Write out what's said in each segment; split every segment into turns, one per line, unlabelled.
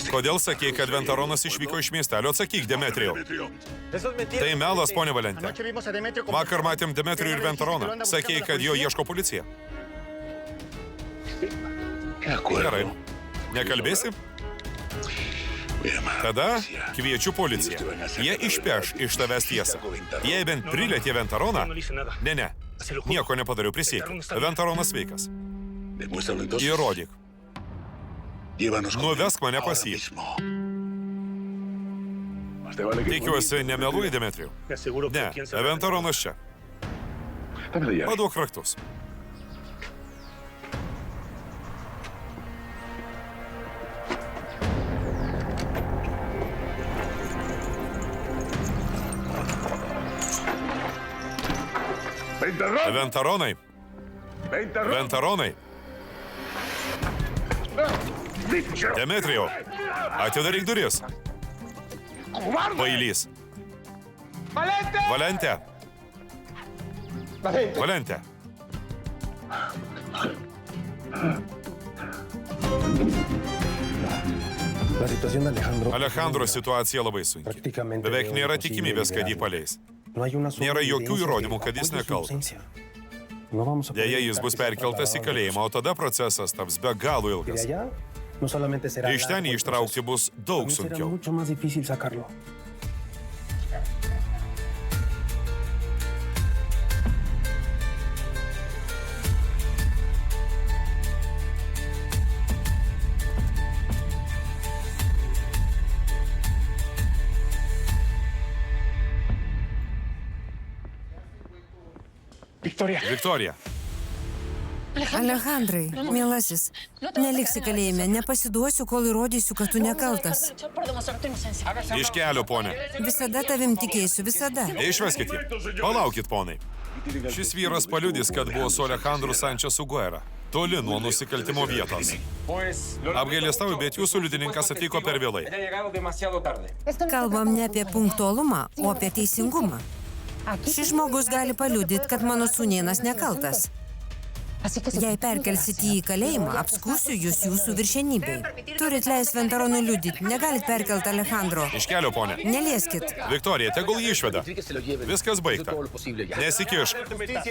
Kodėl sakei, kad Ventaronas išvyko iš miestelio? Atsakyk, Demetrijau. Tai melas, ponė Valentė. Vakar matėm Demetrijų ir Ventaroną. Sakei, kad jo ieško policija. Gerai. Nekalbėsi? Tada kviečiu policiją. Jie išpeš iš tavęs tiesą. Jei bent prilietė Ventaroną... Ne. Nieko nepadariau, prisiekiu. Ventaronas sveikas. Įrodyk. Nuvesk mane pas jį. Tikiuosi, nemeluoji, Demetrijau. Ne, Ventaronas čia. Paduok raktus. Ventaronai. Ventaronai. Demetrijau, atidaryk duris. Bailys. Valentė. Valentė. Alejandro situacija labai sunki. Beveik nėra tikimybės, kad jį paleis. Nėra jokių įrodymų, kad jis nekaltas. Deja, jis bus perkeltas į kalėjimą, o tada procesas taps be galo ilgas. Iš ten jį ištraukti bus daug sunkiau. Viktorija.
Alejandrai, mielasis, neliksi kalėjime, nepasiduosiu, kol įrodysiu, kad tu nekaltas.
Iš kelio, ponė.
Visada tavim tikėsiu, visada.
Išveskit jį. Palaukit, ponai. Šis vyras paliudys, kad buvo su Alejandru Sančesu Guerra, toli nuo nusikaltimo vietos. Apgailestauju, bet jūsų liudininkas atvyko per vėlai.
Kalbam ne apie punktualumą, o apie teisingumą. Šis žmogus gali paliudyti, kad mano sūnėnas nekaltas. Jei perkelsit jį į kalėjimą, apskūsiu jūs jūsų viršenybei. Turit leis Ventaronui liudyti, negalit perkelti Alejandro.
Iš kelio, ponė.
Nelieskit.
Viktorija, tegul jį išveda. Viskas baigta. Nesikišk.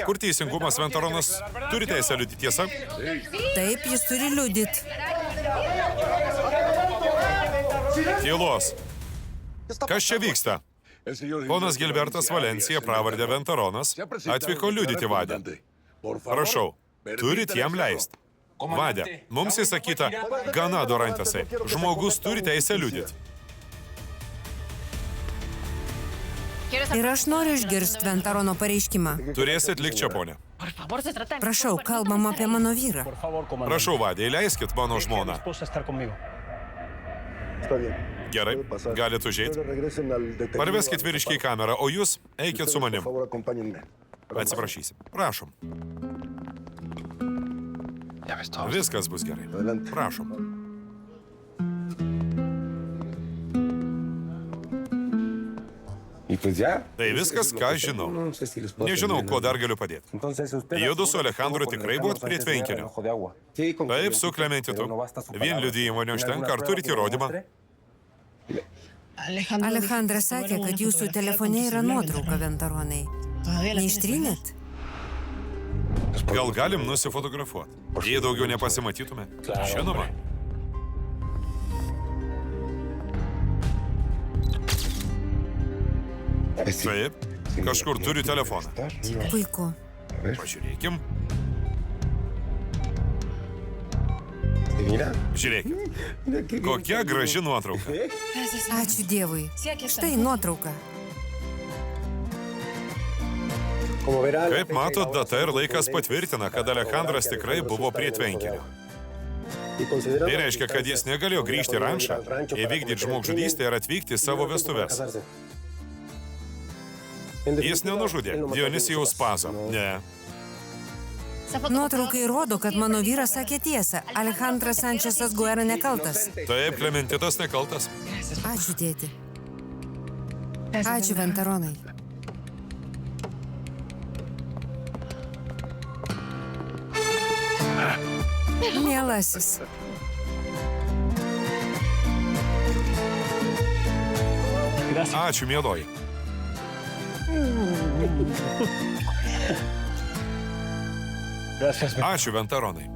Kur teisingumas? Ventaronas turi teisę liudyti, tiesa?
Taip, jis turi liudyti.
Tylos. Kas čia vyksta? Ponas Gilbertas Valencija, pravardę Ventaronas, atvyko liudyti vadę. Prašau, turit jam leisti. Vadė, mums įsakyta gana Dorantasai. Žmogus turi teisę liudyti.
Ir aš noriu išgirsti Ventarono pareiškimą.
Turėsit likti čia, ponė.
Prašau, kalbam apie mano vyrą.
Prašau, vadė, įleiskit mano žmoną. Gerai, galit užeiti. Parveskit vyriškį į kamerą, o jūs eikit su manim. Atsiprašysim. Prašom. Viskas bus gerai. Prašom. Tai viskas, ką žinau. Nežinau, ko dar galiu padėti. Judu su Alejandru tikrai buvot prie tvenkinio. Taip, su Klementitu. Vien liudijimo neužtenka, ar turite įrodymą?
Alejandras sakė, kad jūsų telefone yra nuotrauka, Ventaronai. Neištrynėt?
Gal galim nusifotografuoti? Jei daugiau nepasimatytume? Žinoma. Taip, kažkur turiu telefoną.
Puiku.
Pažiūrėkim. Žiūrėkit. Kokia graži nuotrauka.
Ačiū Dievui. Štai nuotrauka.
Kaip matot, data ir laikas patvirtina, kad Alejandras tikrai buvo prie tvenkinio. Tai reiškia, kad jis negalėjo grįžti į rančą, įvykdyti žmogžudystę ir atvykti į savo vestuves. Jis nenužudė Dionisijaus Pazo. Ne.
Nuotraukai rodo, kad mano vyras sakė tiesą. Alejandras Sančesas Guerra nekaltas.
Taip, Klementitas nekaltas.
Ačiū, tėti. Ačiū, Ventaronai. Mielasis.
Ačiū, mieloji. Ačiū, Ventaronai.